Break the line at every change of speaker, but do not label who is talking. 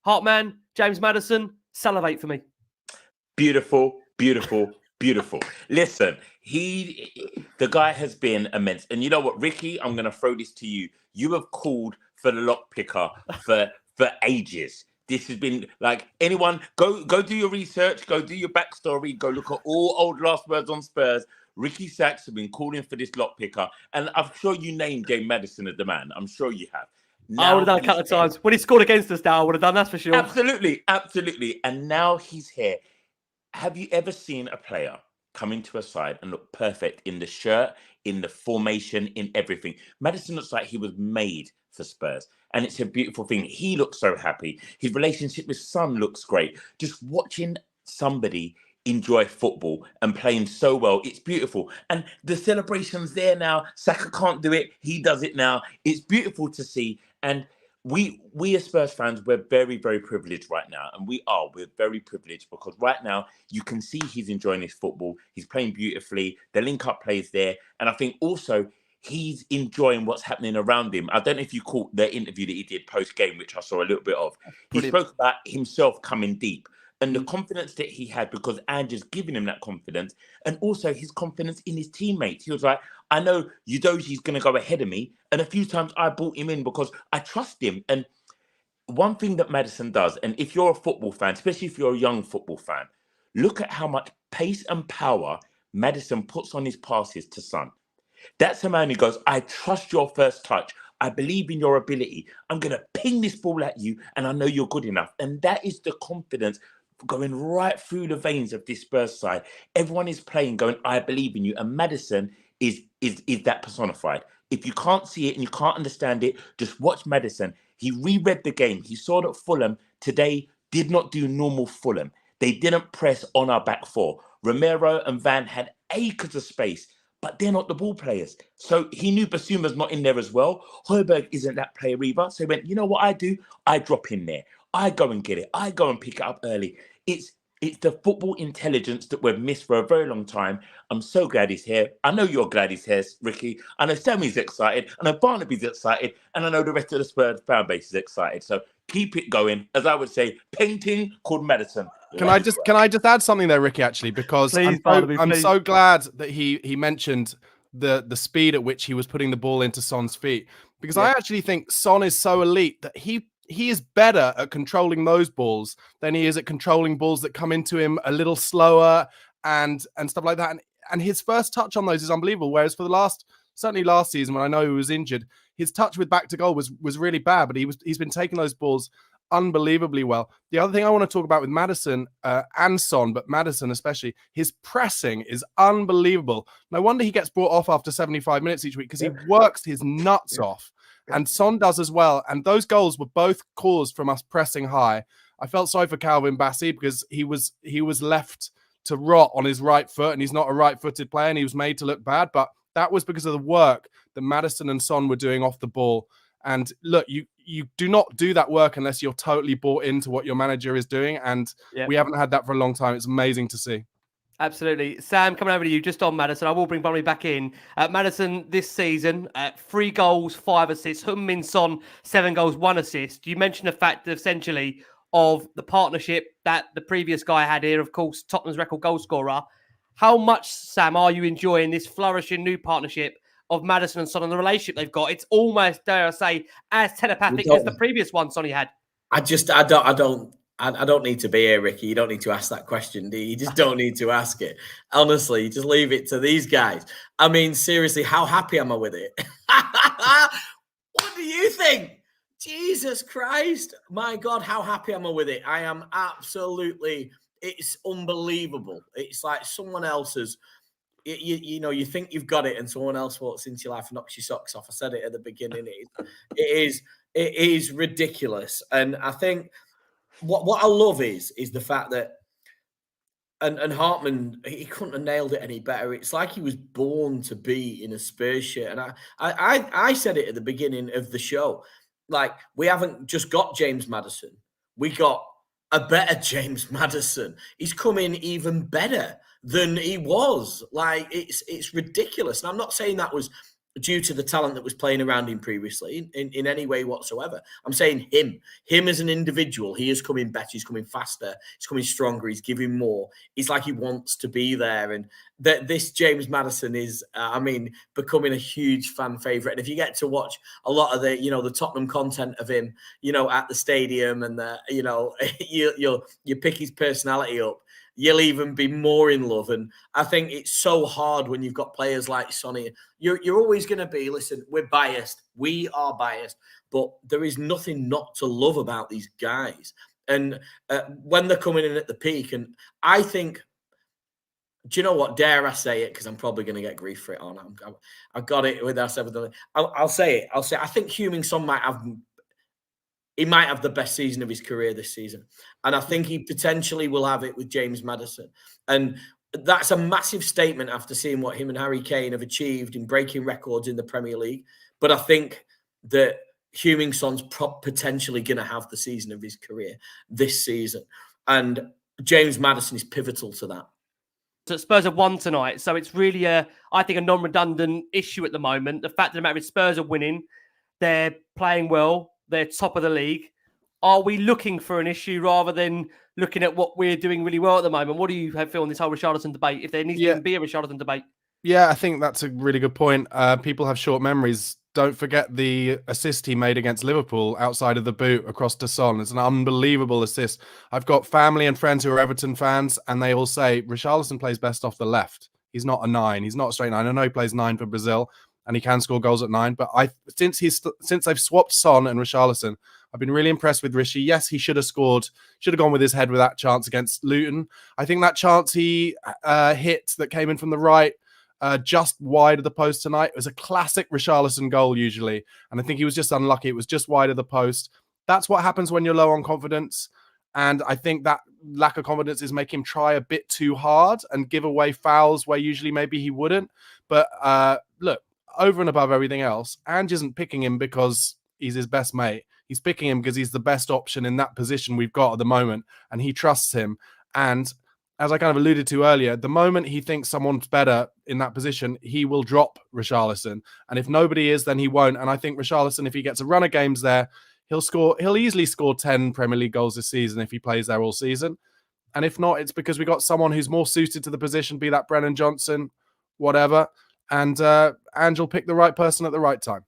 Heartman, James Maddison, salivate for me.
Beautiful, beautiful, beautiful. Listen, the guy has been immense. And you know what, Ricky, I'm going to throw this to you. You have called for the lock picker for ages. This has been like, anyone, go do your research, go do your backstory, go look at all old last words on Spurs. Ricky Sachs have been calling for this lock picker. And I'm sure you named James Maddison as the man. I'm sure you have.
I would have done a couple of times. When he scored against us now, I would have done, that's for sure.
Absolutely, absolutely. And now he's here. Have you ever seen a player come into a side and look perfect in the shirt, in the formation, in everything? Maddison looks like he was made for Spurs. And it's a beautiful thing. He looks so happy. His relationship with Son looks great. Just watching somebody enjoy football and playing so well, it's beautiful. And the celebration's there now. Saka can't do it. He does it now. It's beautiful to see. And we as Spurs fans, we're very, very privileged right now. And we're very privileged because right now you can see he's enjoying his football. He's playing beautifully. The link-up plays there. And I think also he's enjoying what's happening around him. I don't know if you caught the interview that he did post-game, which I saw a little bit of. Brilliant. He spoke about himself coming deep and the confidence that he had because Andrew's giving him that confidence, and also his confidence in his teammates. He was like, I know Udogie's going to go ahead of me. And a few times I brought him in because I trust him. And one thing that Maddison does, and if you're a football fan, especially if you're a young football fan, look at how much pace and power Maddison puts on his passes to Son. That's a man who goes, I trust your first touch. I believe in your ability. I'm going to ping this ball at you, and I know you're good enough. And that is the confidence going right through the veins of this Spurs side. Everyone is playing, going, I believe in you. And Maddison is that personified. If you can't see it and you can't understand it, just watch Maddison. He reread the game. He saw that Fulham today did not do normal Fulham. They didn't press on our back four. Romero and Van had acres of space, but they're not the ball players. So he knew Basuma's not in there as well. Højbjerg isn't that player either. So he went, you know what I do? I drop in there. I go and get it. I go and pick it up early. It's the football intelligence that we've missed for a very long time. I'm so glad he's here. I know you're glad he's here, Ricky. I know Sammy's excited. I know Barnaby's excited. And I know the rest of the Spurs fan base is excited. So keep it going. As I would say, painting called Maddison.
Can I just add something there, Ricky, actually, because I'm so glad that he mentioned the speed at which he was putting the ball into Son's feet, because I actually think Son is so elite that he is better at controlling those balls than he is at controlling balls that come into him a little slower and stuff like that. And his first touch on those is unbelievable. Whereas for certainly last season, when I know he was injured, his touch with back to goal was really bad, but he's been taking those balls unbelievably well. The other thing I want to talk about with Maddison and Son, but Maddison especially, his pressing is unbelievable. No wonder he gets brought off after 75 minutes each week, because he works his nuts off. And Son does as well. And those goals were both caused from us pressing high. I felt sorry for Calvin Bassey because he was left to rot on his right foot, and he's not a right-footed player, and he was made to look bad. But that was because of the work that Maddison and Son were doing off the ball. And look, you do not do that work unless you're totally bought into what your manager is doing. And we haven't had that for a long time. It's amazing to see.
Absolutely. Sam, coming over to you just on Maddison. I will bring Barnaby back in. Maddison this season, 3 goals, 5 assists. Heung-min Son, 7 goals, 1 assist. You mentioned the fact that essentially of the partnership that the previous guy had here, of course, Tottenham's record goal scorer. How much, Sam, are you enjoying this flourishing new partnership of Maddison and Son and the relationship they've got? It's almost, dare I say, as telepathic as the previous one Sonny had.
I don't need to be here, Ricky. You don't need to ask that question, do you? You just don't need to ask it. Honestly, just leave it to these guys. I mean, seriously, how happy am I with it? What do you think? Jesus Christ. My God, how happy am I with it? I am absolutely, it's unbelievable. It's like someone else's, you think you've got it and someone else walks into your life and knocks your socks off. I said it at the beginning. It is ridiculous. And I think, what I love is the fact that, and Hartman, he couldn't have nailed it any better. It's like he was born to be in a Spurs shirt. And I said it at the beginning of the show, like, we haven't just got James Maddison. We got a better James Maddison. He's come in even better than he was. Like, it's ridiculous. And I'm not saying that was due to the talent that was playing around him previously in any way whatsoever. I'm saying him as an individual, he is coming better, he's coming faster, he's coming stronger, he's giving more. He's like he wants to be there. And this James Maddison is, becoming a huge fan favourite. And if you get to watch a lot of the, the Tottenham content of him, at the stadium and you pick his personality up, you'll even be more in love. And I think it's so hard when you've got players like Sonny. You're always going to be, listen, we're biased. We are biased. But there is nothing not to love about these guys. And when they're coming in at the peak, and I think, do you know what? Dare I say it? Because I'm probably going to get grief for it. I've got it with us. I'll say it. I think Heung-min Son might have the best season of his career this season. And I think he potentially will have it with James Maddison. And that's a massive statement after seeing what him and Harry Kane have achieved in breaking records in the Premier League. But I think that Heung-min Son's potentially going to have the season of his career this season. And James Maddison is pivotal to that.
So Spurs have won tonight. So it's really, I think, a non-redundant issue at the moment. The fact of the matter is Spurs are winning. They're playing well. They're top of the league. Are we looking for an issue rather than looking at what we're doing really well at the moment? What do you feel on this whole Richarlison debate, if there needs to even be a Richarlison debate?
Yeah, I think that's a really good point. People have short memories. Don't forget the assist he made against Liverpool outside of the boot across to Son. It's an unbelievable assist. I've got family and friends who are Everton fans, and they all say Richarlison plays best off the left. He's not a 9. He's not a straight 9. I know he plays 9 for Brazil, and he can score goals at 9. But since they've swapped Son and Richarlison, I've been really impressed with Rishi. Yes, he should have gone with his head with that chance against Luton. I think that chance he hit that came in from the right, just wide of the post tonight, was a classic Richarlison goal usually. And I think he was just unlucky. It was just wide of the post. That's what happens when you're low on confidence. And I think that lack of confidence is making him try a bit too hard and give away fouls where usually maybe he wouldn't. But look, over and above everything else, Ange isn't picking him because he's his best mate. He's picking him because he's the best option in that position we've got at the moment, and he trusts him. And as I kind of alluded to earlier, the moment he thinks someone's better in that position, he will drop Richarlison. And if nobody is, then he won't. And I think Richarlison, if he gets a run of games there, he'll easily score 10 Premier League goals this season if he plays there all season. And if not, it's because we got someone who's more suited to the position, be that Brennan Johnson, whatever. And Ange will pick the right person at the right time.